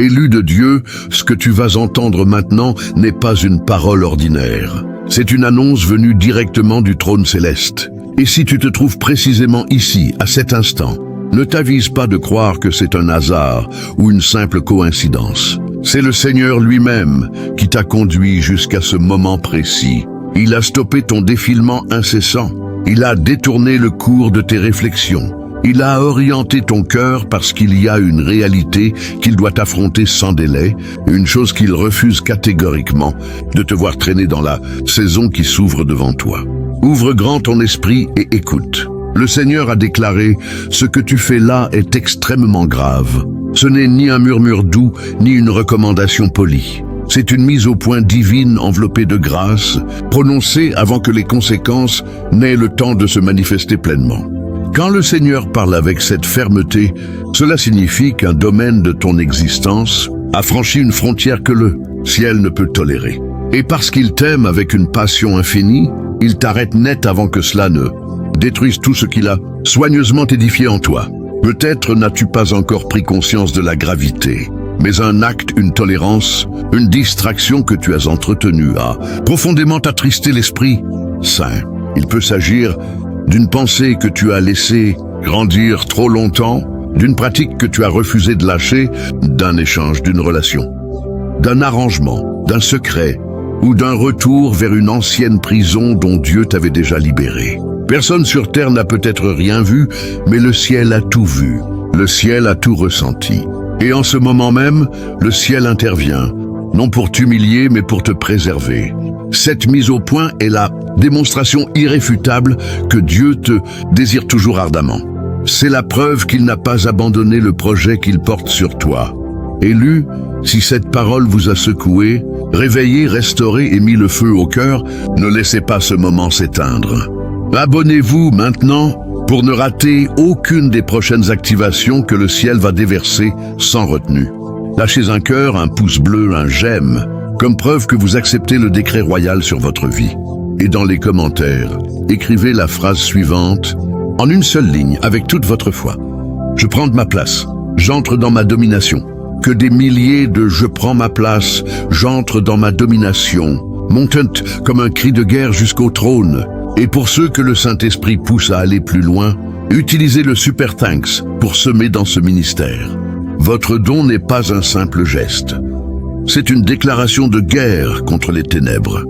Élu de Dieu, ce que tu vas entendre maintenant n'est pas une parole ordinaire. C'est une annonce venue directement du trône céleste. Et si tu te trouves précisément ici, à cet instant, ne t'avise pas de croire que c'est un hasard ou une simple coïncidence. C'est le Seigneur lui-même qui t'a conduit jusqu'à ce moment précis. Il a stoppé ton défilement incessant. Il a détourné le cours de tes réflexions. Il a orienté ton cœur parce qu'il y a une réalité qu'il doit affronter sans délai, une chose qu'il refuse catégoriquement, de te voir traîner dans la saison qui s'ouvre devant toi. Ouvre grand ton esprit et écoute. Le Seigneur a déclaré « Ce que tu fais là est extrêmement grave. Ce n'est ni un murmure doux, ni une recommandation polie. C'est une mise au point divine enveloppée de grâce, prononcée avant que les conséquences n'aient le temps de se manifester pleinement. » Quand le Seigneur parle avec cette fermeté, cela signifie qu'un domaine de ton existence a franchi une frontière que le ciel ne peut tolérer. Et parce qu'il t'aime avec une passion infinie, il t'arrête net avant que cela ne détruise tout ce qu'il a soigneusement édifié en toi. Peut-être n'as-tu pas encore pris conscience de la gravité, mais un acte, une tolérance, une distraction que tu as entretenue a profondément attristé l'Esprit Saint. Il peut s'agir d'une pensée que tu as laissée grandir trop longtemps, d'une pratique que tu as refusé de lâcher, d'un échange, d'une relation, d'un arrangement, d'un secret ou d'un retour vers une ancienne prison dont Dieu t'avait déjà libéré. Personne sur terre n'a peut-être rien vu, mais le ciel a tout vu, le ciel a tout ressenti. Et en ce moment même, le ciel intervient, non pour t'humilier, mais pour te préserver. Cette mise au point est la démonstration irréfutable que Dieu te désire toujours ardemment. C'est la preuve qu'il n'a pas abandonné le projet qu'il porte sur toi. Élu, si cette parole vous a secoué, réveillé, restauré et mis le feu au cœur, ne laissez pas ce moment s'éteindre. Abonnez-vous maintenant pour ne rater aucune des prochaines activations que le ciel va déverser sans retenue. Lâchez un cœur, un pouce bleu, un j'aime, comme preuve que vous acceptez le décret royal sur votre vie. Et dans les commentaires, écrivez la phrase suivante, en une seule ligne, avec toute votre foi. Je prends de ma place, j'entre dans ma domination. Que des milliers de « je prends ma place, j'entre dans ma domination » montent comme un cri de guerre jusqu'au trône. Et pour ceux que le Saint-Esprit pousse à aller plus loin, utilisez le Super Thanks pour semer dans ce ministère. Votre don n'est pas un simple geste. C'est une déclaration de guerre contre les ténèbres.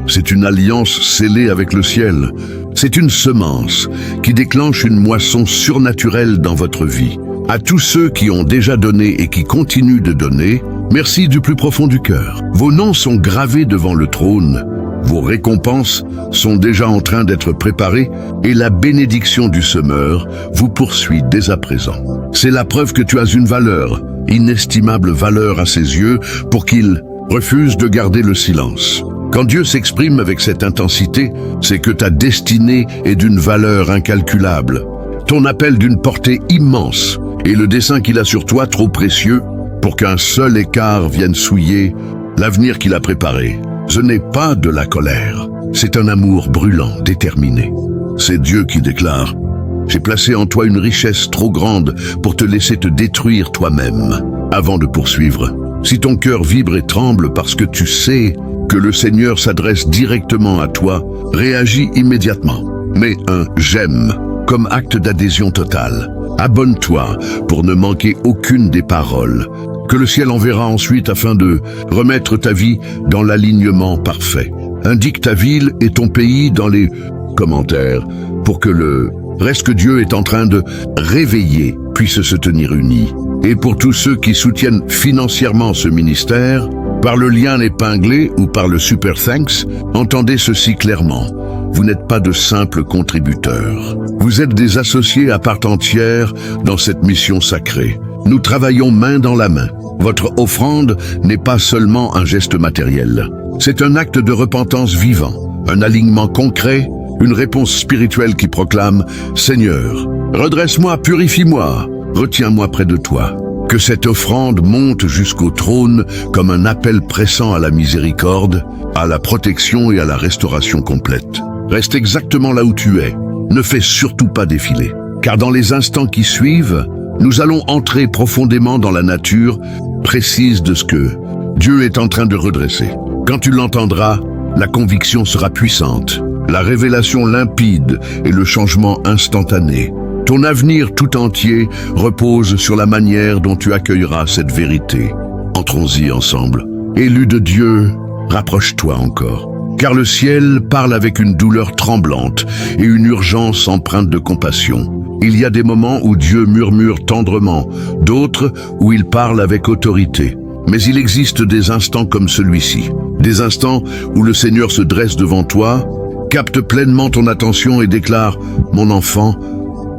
C'est une alliance scellée avec le ciel. C'est une semence qui déclenche une moisson surnaturelle dans votre vie. À tous ceux qui ont déjà donné et qui continuent de donner, merci du plus profond du cœur. Vos noms sont gravés devant le trône. Vos récompenses sont déjà en train d'être préparées et la bénédiction du semeur vous poursuit dès à présent. C'est la preuve que tu as une valeur, inestimable valeur à ses yeux, pour qu'il refuse de garder le silence. Quand Dieu s'exprime avec cette intensité, c'est que ta destinée est d'une valeur incalculable, ton appel d'une portée immense et le dessein qu'il a sur toi trop précieux pour qu'un seul écart vienne souiller l'avenir qu'il a préparé. Ce n'est pas de la colère, c'est un amour brûlant, déterminé. C'est Dieu qui déclare « J'ai placé en toi une richesse trop grande pour te laisser te détruire toi-même. » Avant de poursuivre, si ton cœur vibre et tremble parce que tu sais que le Seigneur s'adresse directement à toi, réagis immédiatement. Mets un « j'aime » comme acte d'adhésion totale. Abonne-toi pour ne manquer aucune des paroles que le ciel enverra ensuite afin de remettre ta vie dans l'alignement parfait. Indique ta ville et ton pays dans les commentaires pour que le reste que Dieu est en train de réveiller puisse se tenir uni. Et pour tous ceux qui soutiennent financièrement ce ministère, par le lien épinglé ou par le Super Thanks, entendez ceci clairement. Vous n'êtes pas de simples contributeurs. Vous êtes des associés à part entière dans cette mission sacrée. Nous travaillons main dans la main. Votre offrande n'est pas seulement un geste matériel. C'est un acte de repentance vivant, un alignement concret, une réponse spirituelle qui proclame « Seigneur, redresse-moi, purifie-moi, retiens-moi près de toi ». Que cette offrande monte jusqu'au trône comme un appel pressant à la miséricorde, à la protection et à la restauration complète. Reste exactement là où tu es. Ne fais surtout pas défiler. Car dans les instants qui suivent, Nous allons entrer profondément dans la nature précise de ce que Dieu est en train de redresser. Quand tu l'entendras, la conviction sera puissante, la révélation limpide et le changement instantané. Ton avenir tout entier repose sur la manière dont tu accueilleras cette vérité. Entrons-y ensemble. Élu de Dieu, rapproche-toi encore. Car le ciel parle avec une douleur tremblante et une urgence empreinte de compassion. Il y a des moments où Dieu murmure tendrement, d'autres où il parle avec autorité. Mais il existe des instants comme celui-ci. Des instants où le Seigneur se dresse devant toi, capte pleinement ton attention et déclare « Mon enfant,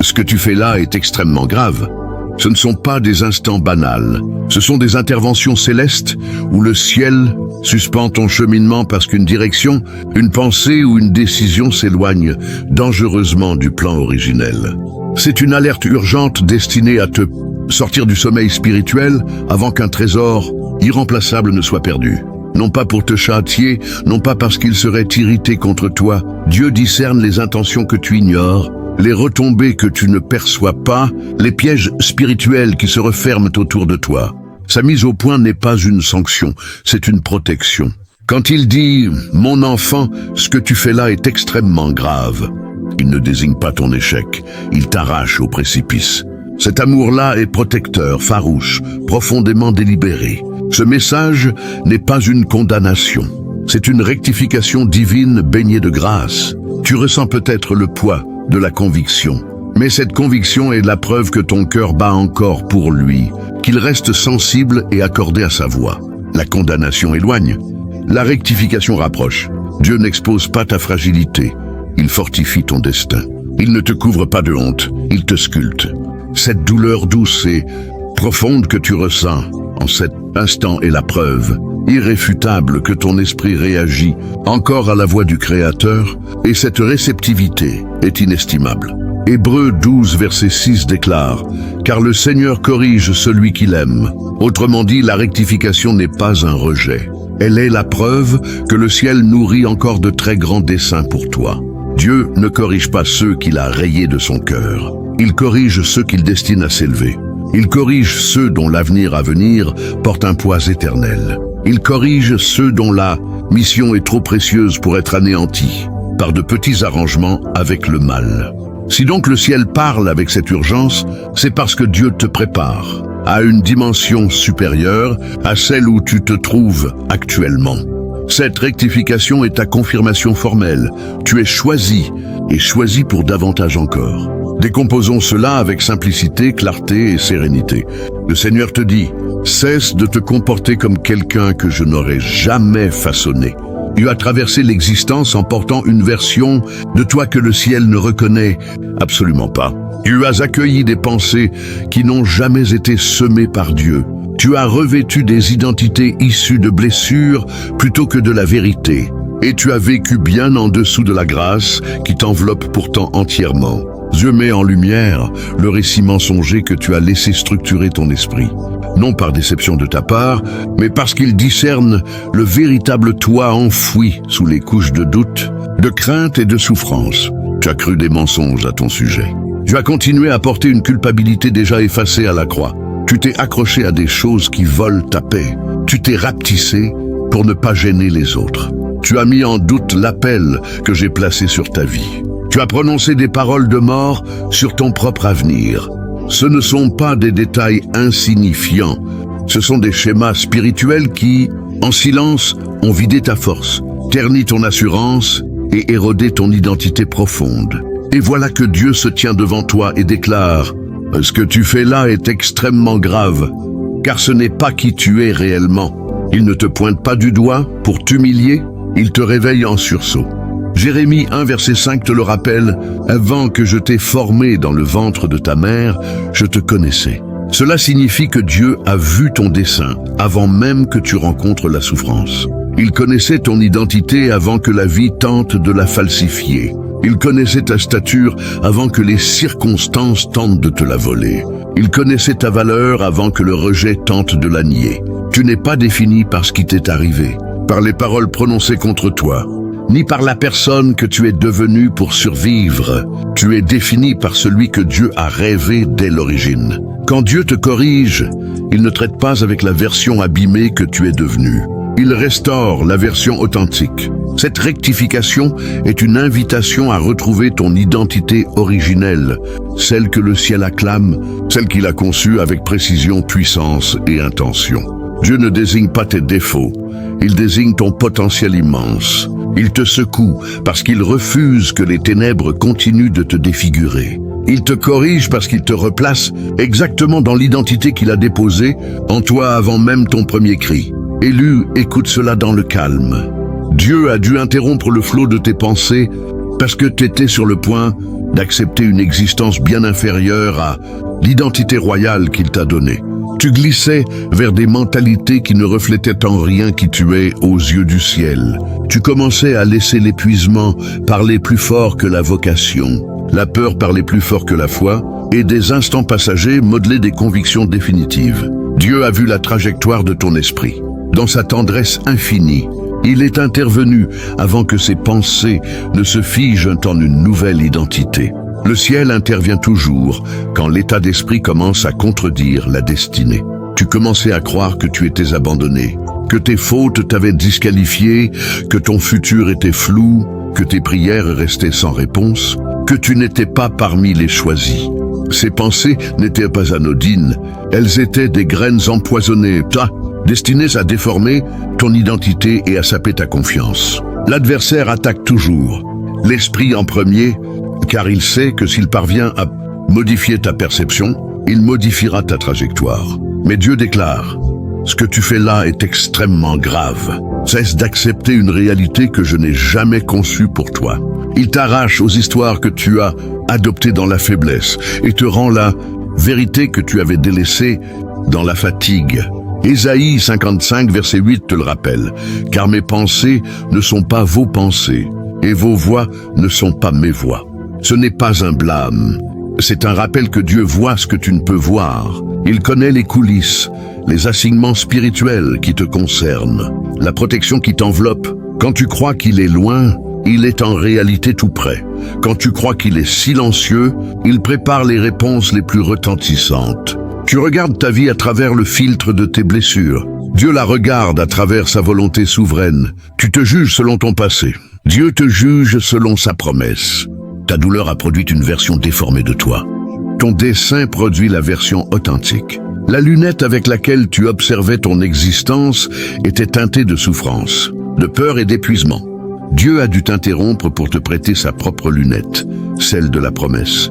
ce que tu fais là est extrêmement grave ». Ce ne sont pas des instants banals. Ce sont des interventions célestes où le ciel suspend ton cheminement parce qu'une direction, une pensée ou une décision s'éloigne dangereusement du plan originel. C'est une alerte urgente destinée à te sortir du sommeil spirituel avant qu'un trésor irremplaçable ne soit perdu. Non pas pour te châtier, non pas parce qu'il serait irrité contre toi. Dieu discerne les intentions que tu ignores, les retombées que tu ne perçois pas, les pièges spirituels qui se referment autour de toi. Sa mise au point n'est pas une sanction, c'est une protection. Quand il dit « Mon enfant, ce que tu fais là est extrêmement grave », il ne désigne pas ton échec, il t'arrache au précipice. Cet amour-là est protecteur, farouche, profondément délibéré. Ce message n'est pas une condamnation, c'est une rectification divine baignée de grâce. Tu ressens peut-être le poids de la conviction, mais cette conviction est la preuve que ton cœur bat encore pour lui, qu'il reste sensible et accordé à sa voix. La condamnation éloigne, la rectification rapproche. Dieu n'expose pas ta fragilité, il fortifie ton destin. Il ne te couvre pas de honte, il te sculpte. Cette douleur douce et profonde que tu ressens en cet instant est la preuve irréfutable que ton esprit réagit encore à la voix du Créateur, et cette réceptivité est inestimable. Hébreux 12, verset 6 déclare « Car le Seigneur corrige celui qu'il aime ». Autrement dit, la rectification n'est pas un rejet. Elle est la preuve que le ciel nourrit encore de très grands desseins pour toi. Dieu ne corrige pas ceux qu'il a rayés de son cœur. Il corrige ceux qu'il destine à s'élever. Il corrige ceux dont l'avenir à venir porte un poids éternel. Il corrige ceux dont la mission est trop précieuse pour être anéantie par de petits arrangements avec le mal. Si donc le ciel parle avec cette urgence, c'est parce que Dieu te prépare à une dimension supérieure à celle où tu te trouves actuellement. Cette rectification est ta confirmation formelle. Tu es choisi, et choisi pour davantage encore. Décomposons cela avec simplicité, clarté et sérénité. Le Seigneur te dit, cesse de te comporter comme quelqu'un que je n'aurais jamais façonné. Tu as traversé l'existence en portant une version de toi que le ciel ne reconnaît absolument pas. Tu as accueilli des pensées qui n'ont jamais été semées par Dieu. Tu as revêtu des identités issues de blessures plutôt que de la vérité. Et tu as vécu bien en dessous de la grâce qui t'enveloppe pourtant entièrement. Dieu met en lumière le récit mensonger que tu as laissé structurer ton esprit. Non par déception de ta part, mais parce qu'il discerne le véritable toi enfoui sous les couches de doute, de crainte et de souffrance. Tu as cru des mensonges à ton sujet. Tu as continué à porter une culpabilité déjà effacée à la croix. Tu t'es accroché à des choses qui volent ta paix. Tu t'es rapetissé pour ne pas gêner les autres. Tu as mis en doute l'appel que j'ai placé sur ta vie. Tu as prononcé des paroles de mort sur ton propre avenir. Ce ne sont pas des détails insignifiants. Ce sont des schémas spirituels qui, en silence, ont vidé ta force, terni ton assurance et érodé ton identité profonde. Et voilà que Dieu se tient devant toi et déclare « Ce que tu fais là est extrêmement grave, car ce n'est pas qui tu es réellement. Il ne te pointe pas du doigt pour t'humilier, il te réveille en sursaut. » Jérémie 1, verset 5 te le rappelle, « Avant que je t'ai formé dans le ventre de ta mère, je te connaissais. » Cela signifie que Dieu a vu ton dessein avant même que tu rencontres la souffrance. Il connaissait ton identité avant que la vie tente de la falsifier. Il connaissait ta stature avant que les circonstances tentent de te la voler. Il connaissait ta valeur avant que le rejet tente de la nier. Tu n'es pas défini par ce qui t'est arrivé, par les paroles prononcées contre toi, ni par la personne que tu es devenue pour survivre. Tu Tu es défini par celui que Dieu a rêvé dès l'origine. Quand Dieu te corrige, il ne traite pas avec la version abîmée que tu es devenue. Il restaure la version authentique. Cette rectification est une invitation à retrouver ton identité originelle, celle que le ciel acclame, celle qu'il a conçue avec précision, puissance et intention. Dieu ne désigne pas tes défauts, il désigne ton potentiel immense. Il te secoue parce qu'il refuse que les ténèbres continuent de te défigurer. Il te corrige parce qu'il te replace exactement dans l'identité qu'il a déposée en toi avant même ton premier cri. Élu, écoute cela dans le calme. Dieu a dû interrompre le flot de tes pensées parce que tu étais sur le point d'accepter une existence bien inférieure à l'identité royale qu'il t'a donnée. Tu glissais vers des mentalités qui ne reflétaient en rien qui tu es aux yeux du ciel. Tu commençais à laisser l'épuisement parler plus fort que la vocation, la peur parler plus fort que la foi, et des instants passagers modeler des convictions définitives. Dieu a vu la trajectoire de ton esprit. Dans sa tendresse infinie, il est intervenu avant que ses pensées ne se figent en une nouvelle identité. Le ciel intervient toujours quand l'état d'esprit commence à contredire la destinée. Tu commençais à croire que tu étais abandonné, que tes fautes t'avaient disqualifié, que ton futur était flou, que tes prières restaient sans réponse, que tu n'étais pas parmi les choisis. Ces pensées n'étaient pas anodines, elles étaient des graines empoisonnées, destinées à déformer ton identité et à saper ta confiance. L'adversaire attaque toujours, l'esprit en premier, car il sait que s'il parvient à modifier ta perception, il modifiera ta trajectoire. Mais Dieu déclare, « Ce que tu fais là est extrêmement grave. Cesse d'accepter une réalité que je n'ai jamais conçue pour toi. » Il t'arrache aux histoires que tu as adoptées dans la faiblesse et te rend la vérité que tu avais délaissée dans la fatigue. Ésaïe 55, verset 8 te le rappelle, « Car mes pensées ne sont pas vos pensées, et vos voix ne sont pas mes voix. » Ce n'est pas un blâme, c'est un rappel que Dieu voit ce que tu ne peux voir. Il connaît les coulisses, les assignements spirituels qui te concernent, la protection qui t'enveloppe. Quand tu crois qu'il est loin, il est en réalité tout près. Quand tu crois qu'il est silencieux, il prépare les réponses les plus retentissantes. Tu regardes ta vie à travers le filtre de tes blessures. Dieu la regarde à travers sa volonté souveraine. Tu te juges selon ton passé. Dieu te juge selon sa promesse. Ta douleur a produit une version déformée de toi. Ton dessein produit la version authentique. La lunette avec laquelle tu observais ton existence était teintée de souffrance, de peur et d'épuisement. Dieu a dû t'interrompre pour te prêter sa propre lunette, celle de la promesse,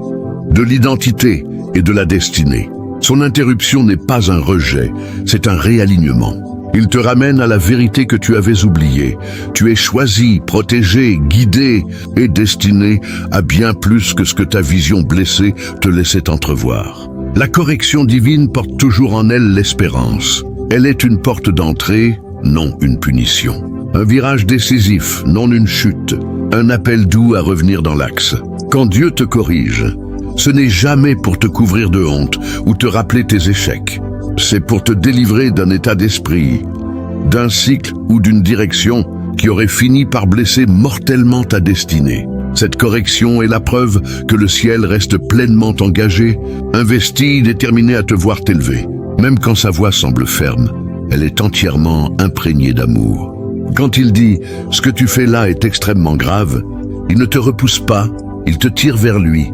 de l'identité et de la destinée. Son interruption n'est pas un rejet, c'est un réalignement. Il te ramène à la vérité que tu avais oubliée. Tu es choisi, protégé, guidé et destiné à bien plus que ce que ta vision blessée te laissait entrevoir. La correction divine porte toujours en elle l'espérance. Elle est une porte d'entrée, non une punition. Un virage décisif, non une chute. Un appel doux à revenir dans l'axe. Quand Dieu te corrige, ce n'est jamais pour te couvrir de honte ou te rappeler tes échecs. C'est pour te délivrer d'un état d'esprit, d'un cycle ou d'une direction qui aurait fini par blesser mortellement ta destinée. Cette correction est la preuve que le ciel reste pleinement engagé, investi, déterminé à te voir t'élever. Même quand sa voix semble ferme, elle est entièrement imprégnée d'amour. Quand il dit « Ce que tu fais là est extrêmement grave », il ne te repousse pas, il te tire vers lui.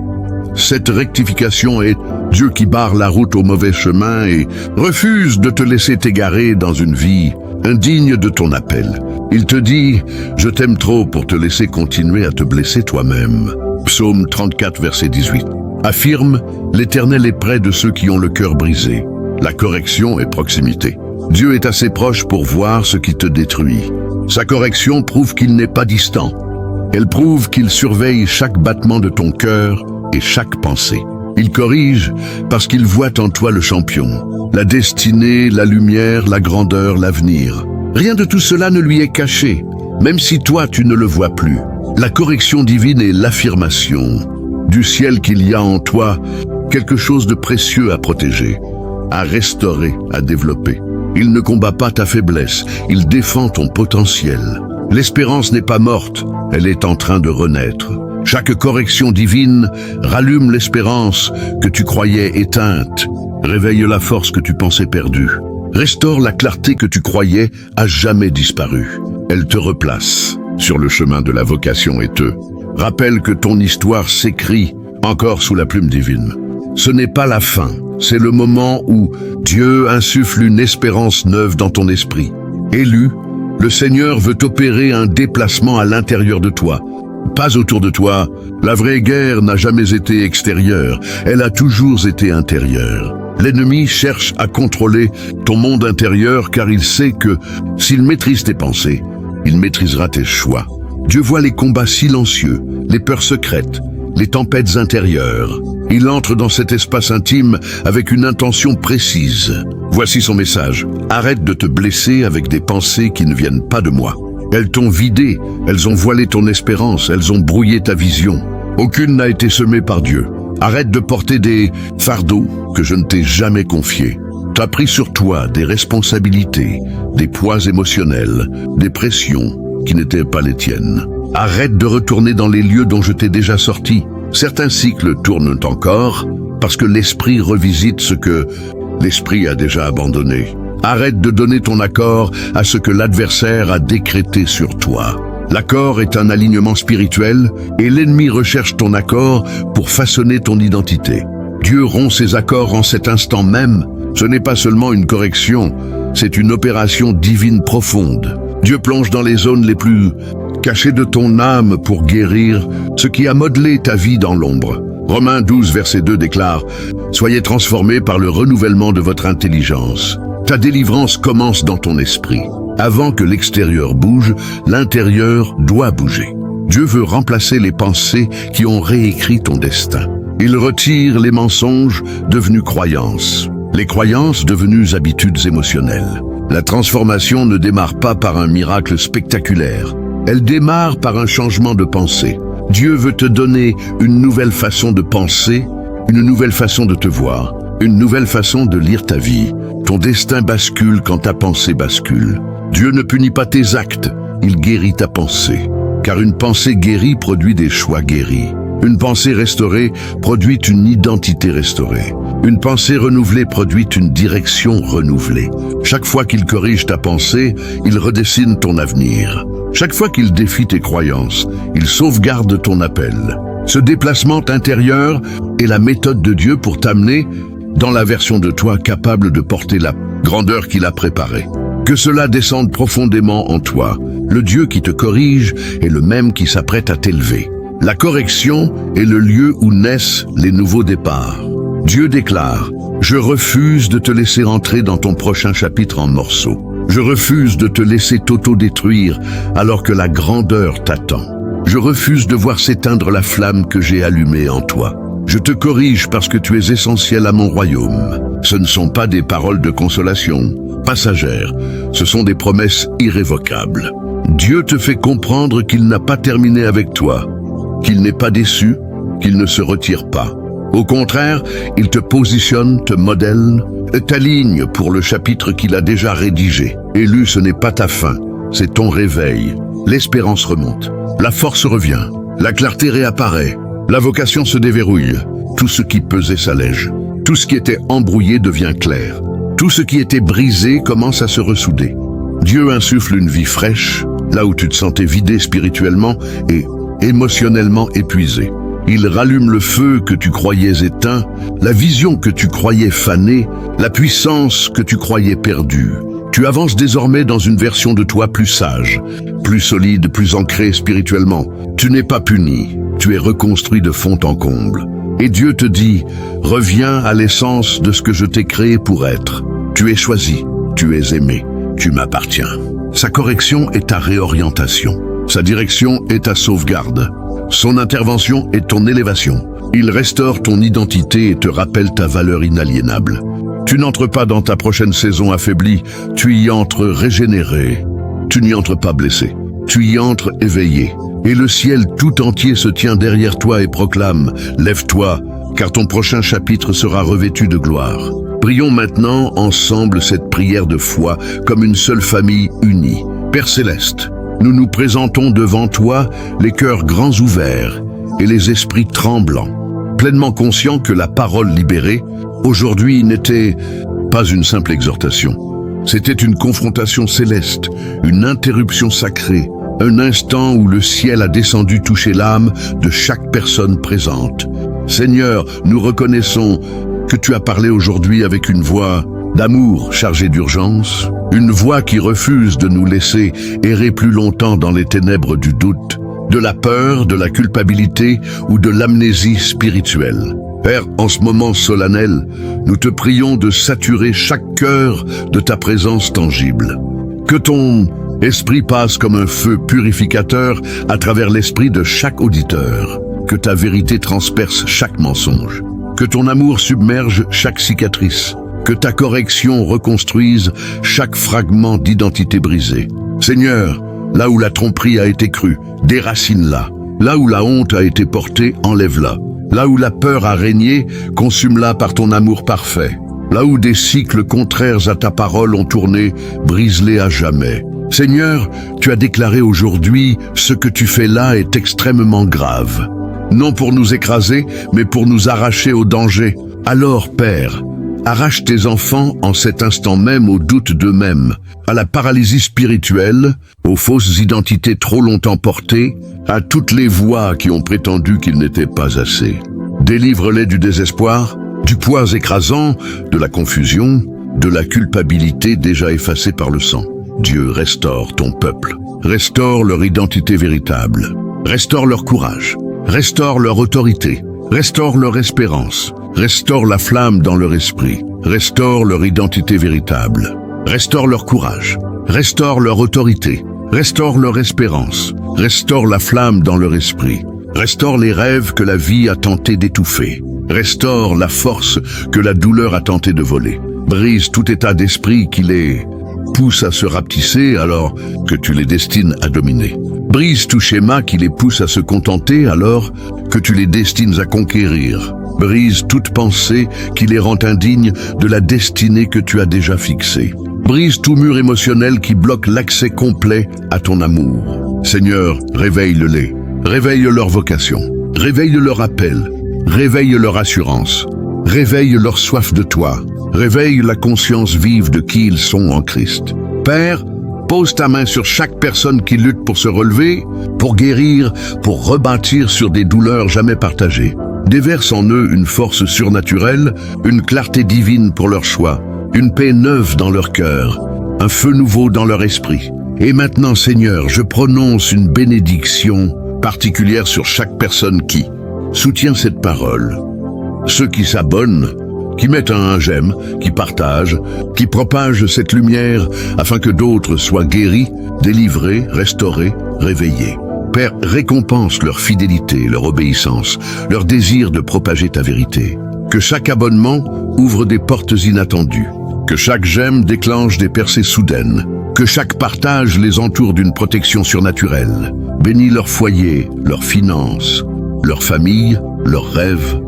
Cette rectification est Dieu qui barre la route au mauvais chemin et refuse de te laisser t'égarer dans une vie indigne de ton appel. Il te dit « Je t'aime trop pour te laisser continuer à te blesser toi-même ». Psaume 34, verset 18. Affirme « L'Éternel est près de ceux qui ont le cœur brisé ». La correction est proximité. Dieu est assez proche pour voir ce qui te détruit. Sa correction prouve qu'il n'est pas distant. Elle prouve qu'il surveille chaque battement de ton cœur et chaque pensée. Il corrige parce qu'il voit en toi le champion, la destinée, la lumière, la grandeur, l'avenir. Rien de tout cela ne lui est caché, même si toi tu ne le vois plus. La correction divine est l'affirmation du ciel qu'il y a en toi quelque chose de précieux à protéger, à restaurer, à développer. Il ne combat pas ta faiblesse, il défend ton potentiel. L'espérance n'est pas morte, elle est en train de renaître. Chaque correction divine rallume l'espérance que tu croyais éteinte, réveille la force que tu pensais perdue, restaure la clarté que tu croyais à jamais disparue. Elle te replace sur le chemin de la vocation et te rappelle que ton histoire s'écrit encore sous la plume divine. Ce n'est pas la fin, c'est le moment où Dieu insuffle une espérance neuve dans ton esprit. Élu, le Seigneur veut opérer un déplacement à l'intérieur de toi, pas autour de toi. La vraie guerre n'a jamais été extérieure, elle a toujours été intérieure. L'ennemi cherche à contrôler ton monde intérieur car il sait que s'il maîtrise tes pensées, il maîtrisera tes choix. Dieu voit les combats silencieux, les peurs secrètes, les tempêtes intérieures. Il entre dans cet espace intime avec une intention précise. Voici son message. Arrête de te blesser avec des pensées qui ne viennent pas de moi. Elles t'ont vidé, elles ont voilé ton espérance, elles ont brouillé ta vision. Aucune n'a été semée par Dieu. Arrête de porter des fardeaux que je ne t'ai jamais confiés. T'as pris sur toi des responsabilités, des poids émotionnels, des pressions qui n'étaient pas les tiennes. Arrête de retourner dans les lieux dont je t'ai déjà sorti. Certains cycles tournent encore parce que l'esprit revisite ce que l'esprit a déjà abandonné. Arrête de donner ton accord à ce que l'adversaire a décrété sur toi. L'accord est un alignement spirituel et l'ennemi recherche ton accord pour façonner ton identité. Dieu rompt ses accords en cet instant même. Ce n'est pas seulement une correction, c'est une opération divine profonde. Dieu plonge dans les zones les plus cachées de ton âme pour guérir ce qui a modelé ta vie dans l'ombre. Romains 12, verset 2 déclare « Soyez transformés par le renouvellement de votre intelligence ». Ta délivrance commence dans ton esprit. Avant que l'extérieur bouge, l'intérieur doit bouger. Dieu veut remplacer les pensées qui ont réécrit ton destin. Il retire les mensonges devenus croyances, les croyances devenues habitudes émotionnelles. La transformation ne démarre pas par un miracle spectaculaire. Elle démarre par un changement de pensée. Dieu veut te donner une nouvelle façon de penser, une nouvelle façon de te voir, une nouvelle façon de lire ta vie. Ton destin bascule quand ta pensée bascule. Dieu ne punit pas tes actes, il guérit ta pensée. Car une pensée guérie produit des choix guéris. Une pensée restaurée produit une identité restaurée. Une pensée renouvelée produit une direction renouvelée. Chaque fois qu'il corrige ta pensée, il redessine ton avenir. Chaque fois qu'il défie tes croyances, il sauvegarde ton appel. Ce déplacement intérieur est la méthode de Dieu pour t'amener dans la version de toi capable de porter la grandeur qu'il a préparée. Que cela descende profondément en toi. Le Dieu qui te corrige est le même qui s'apprête à t'élever. La correction est le lieu où naissent les nouveaux départs. Dieu déclare « Je refuse de te laisser entrer dans ton prochain chapitre en morceaux. Je refuse de te laisser t'auto-détruire alors que la grandeur t'attend. Je refuse de voir s'éteindre la flamme que j'ai allumée en toi. Je te corrige parce que tu es essentiel à mon royaume. Ce ne sont pas des paroles de consolation passagères, ce sont des promesses irrévocables. Dieu te fait comprendre qu'il n'a pas terminé avec toi, qu'il n'est pas déçu, qu'il ne se retire pas. Au contraire, il te positionne, te modèle, t'aligne pour le chapitre qu'il a déjà rédigé. Élu, ce n'est pas ta fin, c'est ton réveil. L'espérance remonte, la force revient, la clarté réapparaît, la vocation se déverrouille. Tout ce qui pesait s'allège, tout ce qui était embrouillé devient clair. Tout ce qui était brisé commence à se ressouder. Dieu insuffle une vie fraîche, là où tu te sentais vidé spirituellement et émotionnellement épuisé. Il rallume le feu que tu croyais éteint, la vision que tu croyais fanée, la puissance que tu croyais perdue. Tu avances désormais dans une version de toi plus sage, plus solide, plus ancrée spirituellement. Tu n'es pas puni, tu es reconstruit de fond en comble. Et Dieu te dit, reviens à l'essence de ce que je t'ai créé pour être. Tu es choisi, tu es aimé, tu m'appartiens. Sa correction est ta réorientation. Sa direction est ta sauvegarde. Son intervention est ton élévation. Il restaure ton identité et te rappelle ta valeur inaliénable. Tu n'entres pas dans ta prochaine saison affaiblie, tu y entres régénéré. Tu n'y entres pas blessé, tu y entres éveillé. Et le ciel tout entier se tient derrière toi et proclame « Lève-toi, car ton prochain chapitre sera revêtu de gloire ». Prions maintenant ensemble cette prière de foi comme une seule famille unie. Père Céleste, nous nous présentons devant toi, les cœurs grands ouverts, et les esprits tremblants, pleinement conscients que la parole libérée, aujourd'hui, n'était pas une simple exhortation. C'était une confrontation céleste, une interruption sacrée, un instant où le ciel a descendu toucher l'âme de chaque personne présente. Seigneur, nous reconnaissons que tu as parlé aujourd'hui avec une voix d'amour chargée d'urgence, une voix qui refuse de nous laisser errer plus longtemps dans les ténèbres du doute, de la peur, de la culpabilité ou de l'amnésie spirituelle. Père, en ce moment solennel, nous te prions de saturer chaque cœur de ta présence tangible. Que ton esprit passe comme un feu purificateur à travers l'esprit de chaque auditeur. Que ta vérité transperce chaque mensonge. Que ton amour submerge chaque cicatrice. Que ta correction reconstruise chaque fragment d'identité brisée. Seigneur, là où la tromperie a été crue, déracine-la. Là où la honte a été portée, enlève-la. Là où la peur a régné, consume-la par ton amour parfait. Là où des cycles contraires à ta parole ont tourné, brise-les à jamais. Seigneur, tu as déclaré aujourd'hui, ce que tu fais là est extrêmement grave. Non pour nous écraser, mais pour nous arracher au danger. Alors, Père, arrache tes enfants en cet instant même au doute d'eux-mêmes, à la paralysie spirituelle, aux fausses identités trop longtemps portées, à toutes les voix qui ont prétendu qu'ils n'étaient pas assez. Délivre-les du désespoir, du poids écrasant, de la confusion, de la culpabilité déjà effacée par le sang. Dieu, restaure ton peuple, restaure leur identité véritable, restaure leur courage, restaure leur autorité, restaure leur espérance, restaure la flamme dans leur esprit, restaure leur identité véritable, restaure leur courage, restaure leur autorité, restaure leur espérance, restaure la flamme dans leur esprit, restaure les rêves que la vie a tenté d'étouffer, restaure la force que la douleur a tenté de voler, brise tout état d'esprit qui les pousse à se rapetisser alors que tu les destines à dominer. Brise tout schéma qui les pousse à se contenter alors que tu les destines à conquérir. Brise toute pensée qui les rend indignes de la destinée que tu as déjà fixée. Brise tout mur émotionnel qui bloque l'accès complet à ton amour. Seigneur, réveille-les. Réveille leur vocation. Réveille leur appel. Réveille leur assurance. Réveille leur soif de toi. Réveille la conscience vive de qui ils sont en Christ. Père, pose ta main sur chaque personne qui lutte pour se relever, pour guérir, pour rebâtir sur des douleurs jamais partagées. Déverse en eux une force surnaturelle, une clarté divine pour leur choix, une paix neuve dans leur cœur, un feu nouveau dans leur esprit. Et maintenant, Seigneur, je prononce une bénédiction particulière sur chaque personne qui soutient cette parole. Ceux qui s'abonnent, qui mettent un j'aime, qui partagent, qui propagent cette lumière afin que d'autres soient guéris, délivrés, restaurés, réveillés. Père, récompense leur fidélité, leur obéissance, leur désir de propager ta vérité. Que chaque abonnement ouvre des portes inattendues. Que chaque j'aime déclenche des percées soudaines. Que chaque partage les entoure d'une protection surnaturelle. Bénis leur foyer, leurs finances, leur famille, leurs rêves,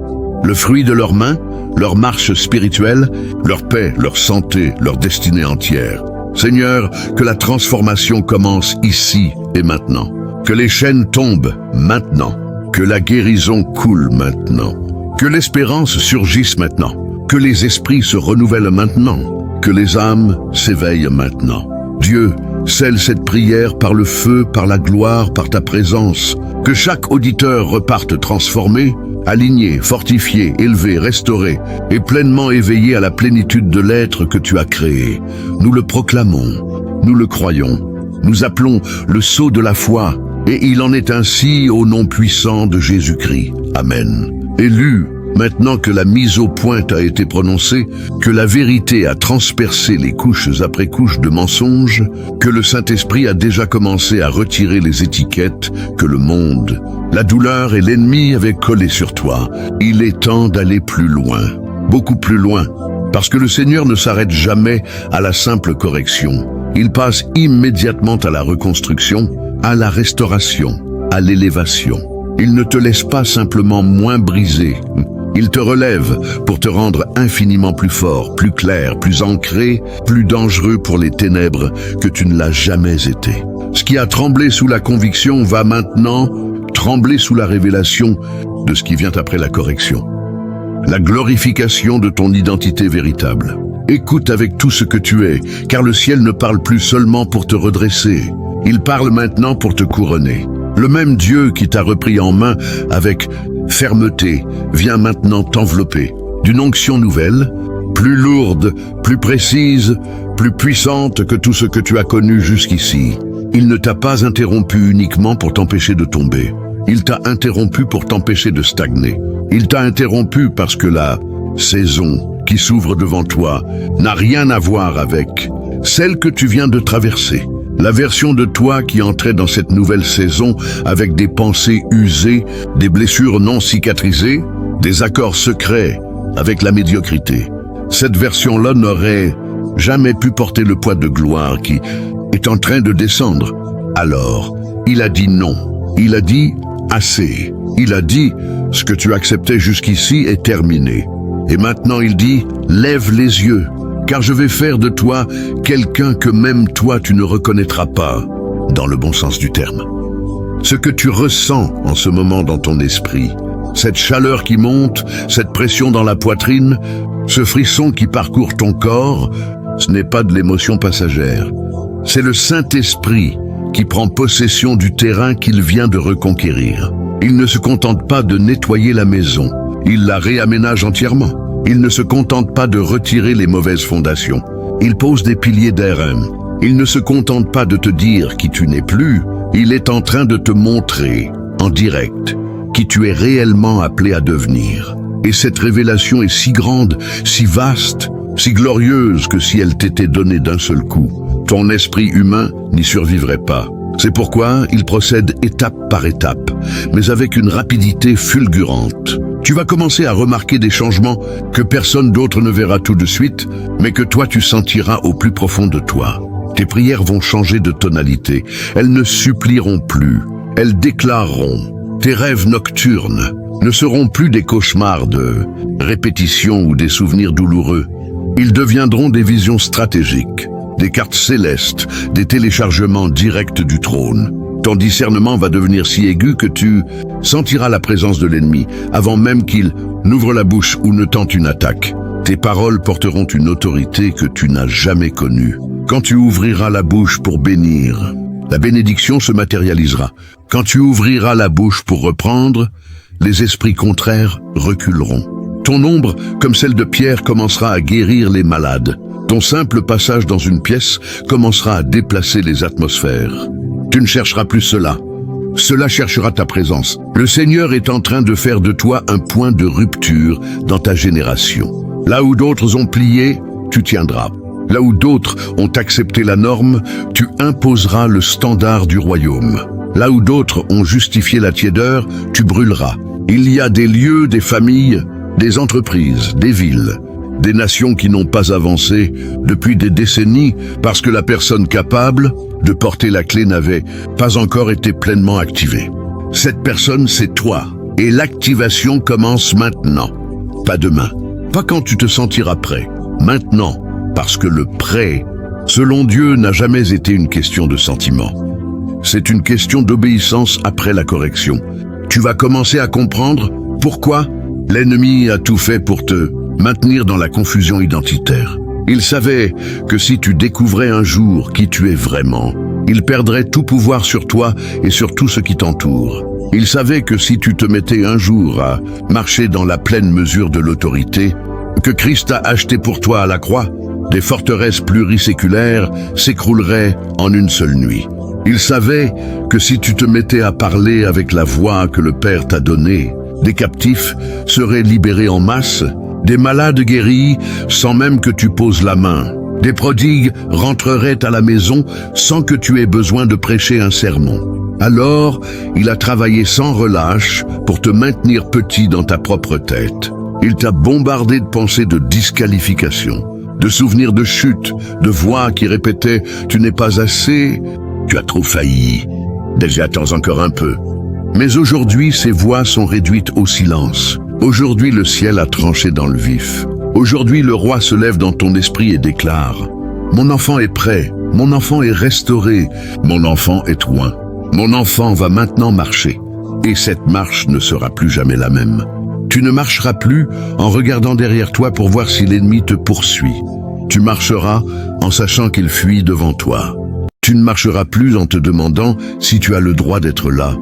le fruit de leurs mains, leur marche spirituelle, leur paix, leur santé, leur destinée entière. Seigneur, que la transformation commence ici et maintenant. Que les chaînes tombent maintenant. Que la guérison coule maintenant. Que l'espérance surgisse maintenant. Que les esprits se renouvellent maintenant. Que les âmes s'éveillent maintenant. Dieu, scelle cette prière par le feu, par la gloire, par ta présence. Que chaque auditeur reparte transformé, aligné, fortifié, élevé, restauré et pleinement éveillé à la plénitude de l'être que tu as créé. Nous le proclamons, nous le croyons. Nous appelons le sceau de la foi, et il en est ainsi au nom puissant de Jésus-Christ. Amen. Élu, maintenant que la mise au point a été prononcée, que la vérité a transpercé les couches après couches de mensonges, que le Saint-Esprit a déjà commencé à retirer les étiquettes que le monde, la douleur et l'ennemi avaient collées sur toi. Il est temps d'aller plus loin, beaucoup plus loin, parce que le Seigneur ne s'arrête jamais à la simple correction. Il passe immédiatement à la reconstruction, à la restauration, à l'élévation. Il ne te laisse pas simplement moins brisé. Il te relève pour te rendre infiniment plus fort, plus clair, plus ancré, plus dangereux pour les ténèbres que tu ne l'as jamais été. Ce qui a tremblé sous la conviction va maintenant trembler sous la révélation de ce qui vient après la correction. La glorification de ton identité véritable. Écoute avec tout ce que tu es, car le ciel ne parle plus seulement pour te redresser. Il parle maintenant pour te couronner. Le même Dieu qui t'a repris en main avec fermeté vient maintenant t'envelopper d'une onction nouvelle, plus lourde, plus précise, plus puissante que tout ce que tu as connu jusqu'ici. Il ne t'a pas interrompu uniquement pour t'empêcher de tomber. Il t'a interrompu pour t'empêcher de stagner. Il t'a interrompu parce que la saison qui s'ouvre devant toi n'a rien à voir avec celle que tu viens de traverser. La version de toi qui entrait dans cette nouvelle saison avec des pensées usées, des blessures non cicatrisées, des accords secrets avec la médiocrité. Cette version-là n'aurait jamais pu porter le poids de gloire qui est en train de descendre. Alors, il a dit non. Il a dit assez. Il a dit ce que tu acceptais jusqu'ici est terminé. Et maintenant il dit lève les yeux, car je vais faire de toi quelqu'un que même toi tu ne reconnaîtras pas, dans le bon sens du terme. Ce que tu ressens en ce moment dans ton esprit, cette chaleur qui monte, cette pression dans la poitrine, ce frisson qui parcourt ton corps, ce n'est pas de l'émotion passagère. C'est le Saint-Esprit qui prend possession du terrain qu'il vient de reconquérir. Il ne se contente pas de nettoyer la maison, il la réaménage entièrement. Il ne se contente pas de retirer les mauvaises fondations, il pose des piliers d'RM. Il ne se contente pas de te dire qui tu n'es plus, il est en train de te montrer, en direct, qui tu es réellement appelé à devenir. Et cette révélation est si grande, si vaste, si glorieuse que si elle t'était donnée d'un seul coup, ton esprit humain n'y survivrait pas. C'est pourquoi il procède étape par étape, mais avec une rapidité fulgurante. Tu vas commencer à remarquer des changements que personne d'autre ne verra tout de suite, mais que toi tu sentiras au plus profond de toi. Tes prières vont changer de tonalité. Elles ne supplieront plus, elles déclareront. Tes rêves nocturnes ne seront plus des cauchemars de répétition ou des souvenirs douloureux. Ils deviendront des visions stratégiques, des cartes célestes, des téléchargements directs du trône. Ton discernement va devenir si aigu que tu sentiras la présence de l'ennemi avant même qu'il n'ouvre la bouche ou ne tente une attaque. Tes paroles porteront une autorité que tu n'as jamais connue. Quand tu ouvriras la bouche pour bénir, la bénédiction se matérialisera. Quand tu ouvriras la bouche pour reprendre, les esprits contraires reculeront. Ton ombre, comme celle de Pierre, commencera à guérir les malades. Ton simple passage dans une pièce commencera à déplacer les atmosphères. Tu ne chercheras plus cela. Cela cherchera ta présence. Le Seigneur est en train de faire de toi un point de rupture dans ta génération. Là où d'autres ont plié, tu tiendras. Là où d'autres ont accepté la norme, tu imposeras le standard du royaume. Là où d'autres ont justifié la tiédeur, tu brûleras. Il y a des lieux, des familles, des entreprises, des villes, des nations qui n'ont pas avancé depuis des décennies parce que la personne capable de porter la clé n'avait pas encore été pleinement activée. Cette personne, c'est toi. Et l'activation commence maintenant. Pas demain. Pas quand tu te sentiras prêt. Maintenant. Parce que le prêt, selon Dieu, n'a jamais été une question de sentiment. C'est une question d'obéissance après la correction. Tu vas commencer à comprendre pourquoi l'ennemi a tout fait pour te maintenir dans la confusion identitaire. Il savait que si tu découvrais un jour qui tu es vraiment, il perdrait tout pouvoir sur toi et sur tout ce qui t'entoure. Il savait que si tu te mettais un jour à marcher dans la pleine mesure de l'autorité que Christ a achetée pour toi à la croix, des forteresses pluriséculaires s'écrouleraient en une seule nuit. Il savait que si tu te mettais à parler avec la voix que le Père t'a donnée, des captifs seraient libérés en masse, des malades guéris sans même que tu poses la main, des prodigues rentreraient à la maison sans que tu aies besoin de prêcher un sermon. Alors, il a travaillé sans relâche pour te maintenir petit dans ta propre tête. Il t'a bombardé de pensées de disqualification, de souvenirs de chute, de voix qui répétaient « Tu n'es pas assez, tu as trop failli, déjà attends encore un peu ». Mais aujourd'hui, ces voix sont réduites au silence. Aujourd'hui, le ciel a tranché dans le vif. Aujourd'hui, le roi se lève dans ton esprit et déclare « Mon enfant est prêt, mon enfant est restauré, mon enfant est loin. Mon enfant va maintenant marcher. Et cette marche ne sera plus jamais la même. Tu ne marcheras plus en regardant derrière toi pour voir si l'ennemi te poursuit. Tu marcheras en sachant qu'il fuit devant toi. Tu ne marcheras plus en te demandant si tu as le droit d'être là.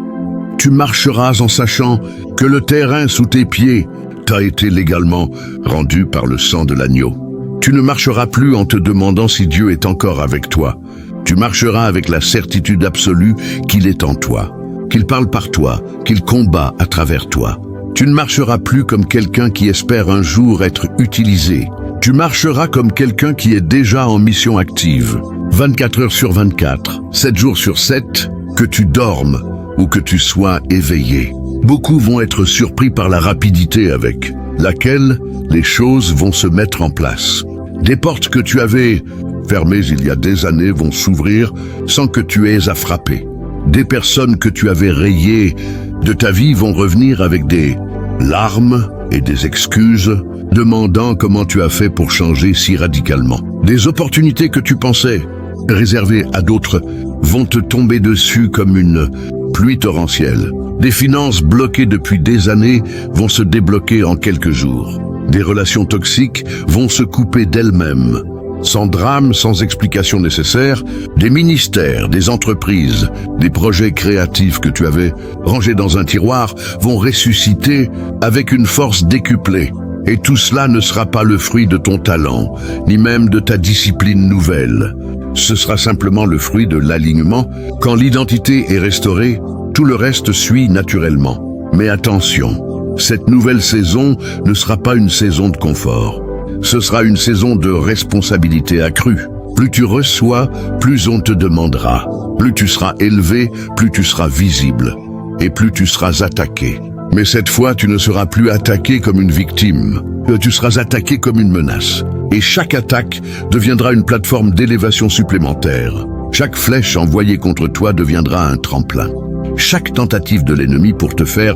Tu marcheras en sachant que le terrain sous tes pieds t'a été légalement rendu par le sang de l'agneau. Tu ne marcheras plus en te demandant si Dieu est encore avec toi. Tu marcheras avec la certitude absolue qu'il est en toi, qu'il parle par toi, qu'il combat à travers toi. Tu ne marcheras plus comme quelqu'un qui espère un jour être utilisé. Tu marcheras comme quelqu'un qui est déjà en mission active. 24 heures sur 24, 7 jours sur 7, que tu dormes ou que tu sois éveillé. Beaucoup vont être surpris par la rapidité avec laquelle les choses vont se mettre en place. Des portes que tu avais fermées il y a des années vont s'ouvrir sans que tu aies à frapper. Des personnes que tu avais rayées de ta vie vont revenir avec des larmes et des excuses, demandant comment tu as fait pour changer si radicalement. Des opportunités que tu pensais réservées à d'autres vont te tomber dessus comme une pluie torrentielle. Des finances bloquées depuis des années vont se débloquer en quelques jours. Des relations toxiques vont se couper d'elles-mêmes. Sans drame, sans explication nécessaire, des ministères, des entreprises, des projets créatifs que tu avais rangés dans un tiroir vont ressusciter avec une force décuplée. Et tout cela ne sera pas le fruit de ton talent, ni même de ta discipline nouvelle. Ce sera simplement le fruit de l'alignement. Quand l'identité est restaurée, tout le reste suit naturellement. Mais attention, cette nouvelle saison ne sera pas une saison de confort. Ce sera une saison de responsabilité accrue. Plus tu reçois, plus on te demandera. Plus tu seras élevé, plus tu seras visible. Et plus tu seras attaqué. Mais cette fois, tu ne seras plus attaqué comme une victime. Tu seras attaqué comme une menace. Et chaque attaque deviendra une plateforme d'élévation supplémentaire. Chaque flèche envoyée contre toi deviendra un tremplin. Chaque tentative de l'ennemi pour te faire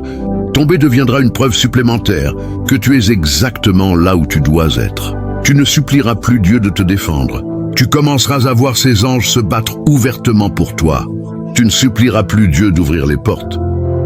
tomber deviendra une preuve supplémentaire que tu es exactement là où tu dois être. Tu ne supplieras plus Dieu de te défendre. Tu commenceras à voir ses anges se battre ouvertement pour toi. Tu ne supplieras plus Dieu d'ouvrir les portes.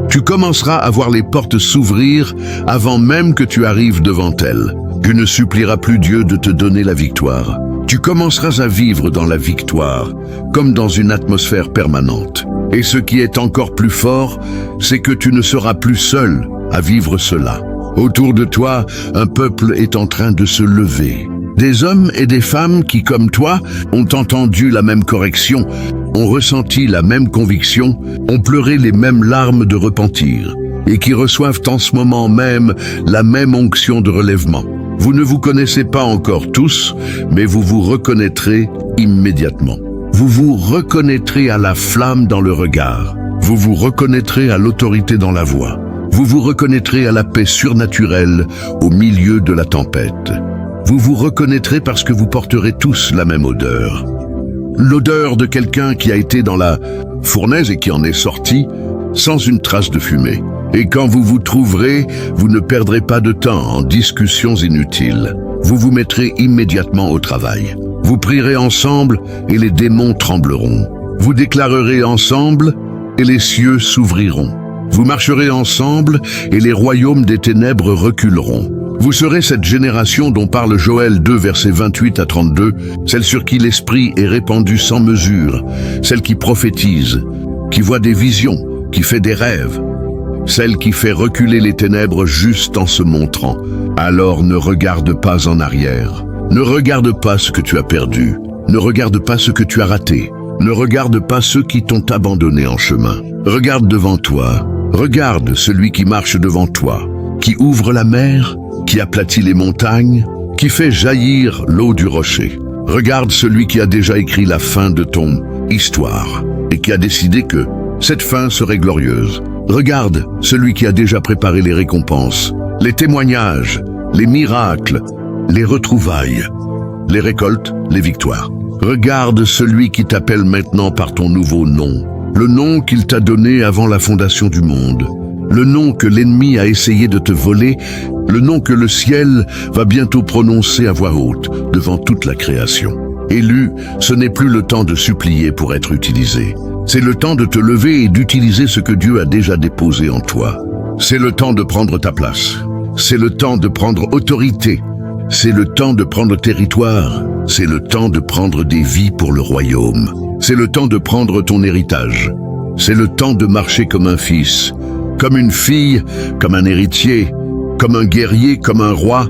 Tu commenceras à voir les portes s'ouvrir avant même que tu arrives devant elles. Tu ne supplieras plus Dieu de te donner la victoire. Tu commenceras à vivre dans la victoire, comme dans une atmosphère permanente. Et ce qui est encore plus fort, c'est que tu ne seras plus seul à vivre cela. Autour de toi, un peuple est en train de se lever. Des hommes et des femmes qui, comme toi, ont entendu la même correction, ont ressenti la même conviction, ont pleuré les mêmes larmes de repentir, et qui reçoivent en ce moment même la même onction de relèvement. Vous ne vous connaissez pas encore tous, mais vous vous reconnaîtrez immédiatement. Vous vous reconnaîtrez à la flamme dans le regard. Vous vous reconnaîtrez à l'autorité dans la voix. Vous vous reconnaîtrez à la paix surnaturelle au milieu de la tempête. Vous vous reconnaîtrez parce que vous porterez tous la même odeur. L'odeur de quelqu'un qui a été dans la fournaise et qui en est sorti sans une trace de fumée. Et quand vous vous trouverez, vous ne perdrez pas de temps en discussions inutiles. Vous vous mettrez immédiatement au travail. Vous prierez ensemble et les démons trembleront. Vous déclarerez ensemble et les cieux s'ouvriront. Vous marcherez ensemble et les royaumes des ténèbres reculeront. Vous serez cette génération dont parle Joël 2, versets 28 à 32, celle sur qui l'esprit est répandu sans mesure, celle qui prophétise, qui voit des visions, qui fait des rêves, celle qui fait reculer les ténèbres juste en se montrant. Alors ne regarde pas en arrière. Ne regarde pas ce que tu as perdu. Ne regarde pas ce que tu as raté. Ne regarde pas ceux qui t'ont abandonné en chemin. Regarde devant toi. Regarde celui qui marche devant toi, qui ouvre la mer, qui aplatit les montagnes, qui fait jaillir l'eau du rocher. Regarde celui qui a déjà écrit la fin de ton histoire et qui a décidé que cette fin serait glorieuse. Regarde celui qui a déjà préparé les récompenses, les témoignages, les miracles, les retrouvailles, les récoltes, les victoires. Regarde celui qui t'appelle maintenant par ton nouveau nom, le nom qu'il t'a donné avant la fondation du monde, le nom que l'ennemi a essayé de te voler, le nom que le ciel va bientôt prononcer à voix haute devant toute la création. Élu, ce n'est plus le temps de supplier pour être utilisé. C'est le temps de te lever et d'utiliser ce que Dieu a déjà déposé en toi. C'est le temps de prendre ta place. C'est le temps de prendre autorité. C'est le temps de prendre territoire. C'est le temps de prendre des vies pour le royaume. C'est le temps de prendre ton héritage. C'est le temps de marcher comme un fils, comme une fille, comme un héritier, comme un guerrier, comme un roi,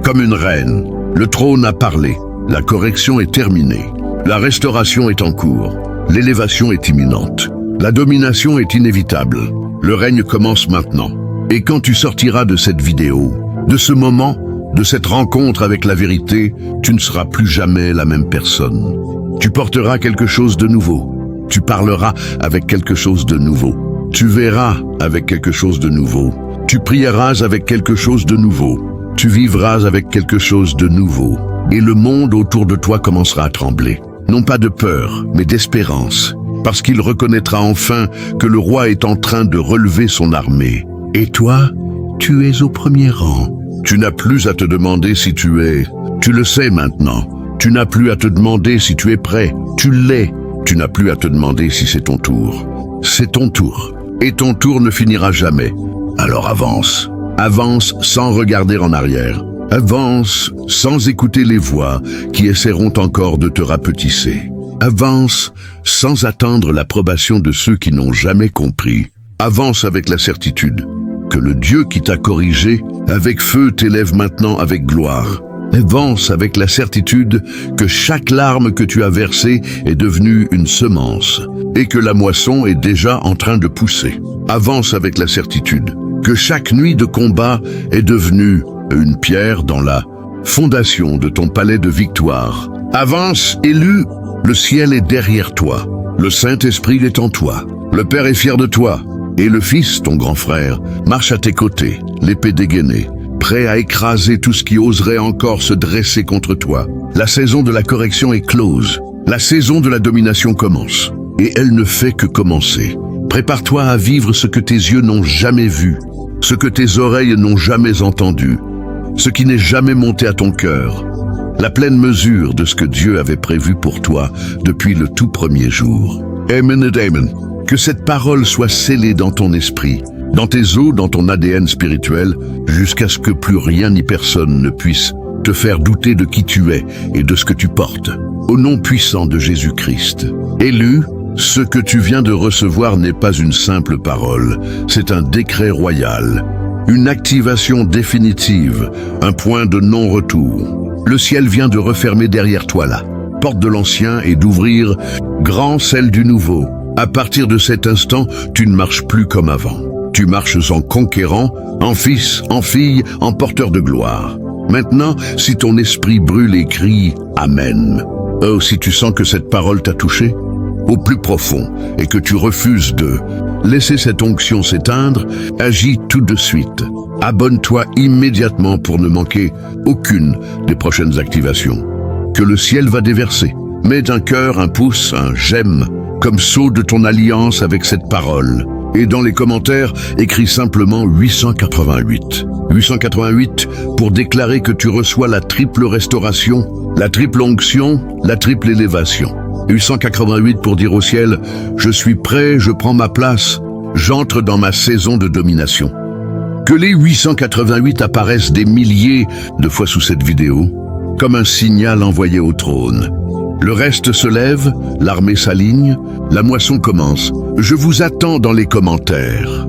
comme une reine. Le trône a parlé. La correction est terminée. La restauration est en cours. L'élévation est imminente. La domination est inévitable. Le règne commence maintenant. Et quand tu sortiras de cette vidéo, de ce moment, de cette rencontre avec la vérité, tu ne seras plus jamais la même personne. Tu porteras quelque chose de nouveau. Tu parleras avec quelque chose de nouveau. Tu verras avec quelque chose de nouveau. Tu prieras avec quelque chose de nouveau. Tu vivras avec quelque chose de nouveau. Et le monde autour de toi commencera à trembler. Non pas de peur, mais d'espérance. Parce qu'il reconnaîtra enfin que le roi est en train de relever son armée. Et toi, tu es au premier rang. Tu n'as plus à te demander si tu es. Tu le sais maintenant. Tu n'as plus à te demander si tu es prêt. Tu l'es. Tu n'as plus à te demander si c'est ton tour. C'est ton tour. Et ton tour ne finira jamais. Alors avance. Avance sans regarder en arrière. Avance sans écouter les voix qui essaieront encore de te rapetisser. Avance sans attendre l'approbation de ceux qui n'ont jamais compris. Avance avec la certitude que le Dieu qui t'a corrigé avec feu t'élève maintenant avec gloire. Avance avec la certitude que chaque larme que tu as versée est devenue une semence et que la moisson est déjà en train de pousser. Avance avec la certitude que chaque nuit de combat est devenue une pierre dans la fondation de ton palais de victoire. Avance, élu, le ciel est derrière toi. Le Saint-Esprit est en toi. Le Père est fier de toi. Et le Fils, ton grand frère, marche à tes côtés, l'épée dégainée, prêt à écraser tout ce qui oserait encore se dresser contre toi. La saison de la correction est close. La saison de la domination commence. Et elle ne fait que commencer. Prépare-toi à vivre ce que tes yeux n'ont jamais vu, ce que tes oreilles n'ont jamais entendu, ce qui n'est jamais monté à ton cœur. La pleine mesure de ce que Dieu avait prévu pour toi depuis le tout premier jour. Amen et amen. Que cette parole soit scellée dans ton esprit, dans tes os, dans ton ADN spirituel, jusqu'à ce que plus rien ni personne ne puisse te faire douter de qui tu es et de ce que tu portes. Au nom puissant de Jésus-Christ. Élu, ce que tu viens de recevoir n'est pas une simple parole, c'est un décret royal, une activation définitive, un point de non-retour. Le ciel vient de refermer derrière toi la porte de l'ancien et d'ouvrir grand celle du nouveau. À partir de cet instant, tu ne marches plus comme avant. Tu marches en conquérant, en fils, en fille, en porteur de gloire. Maintenant, si ton esprit brûle et crie « Amen », oh, si tu sens que cette parole t'a touché, au plus profond, et que tu refuses de laisser cette onction s'éteindre, agis tout de suite. Abonne-toi immédiatement pour ne manquer aucune des prochaines activations que le ciel va déverser. Mets un cœur, un pouce, un j'aime, comme sceau de ton alliance avec cette parole. Et dans les commentaires, écris simplement 888. 888 pour déclarer que tu reçois la triple restauration, la triple onction, la triple élévation. 888 pour dire au ciel, je suis prêt, je prends ma place, j'entre dans ma saison de domination. Que les 888 apparaissent des milliers de fois sous cette vidéo, comme un signal envoyé au trône. Le reste se lève, l'armée s'aligne, la moisson commence. Je vous attends dans les commentaires.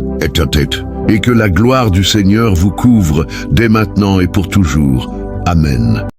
Et que la gloire du Seigneur vous couvre dès maintenant et pour toujours. Amen.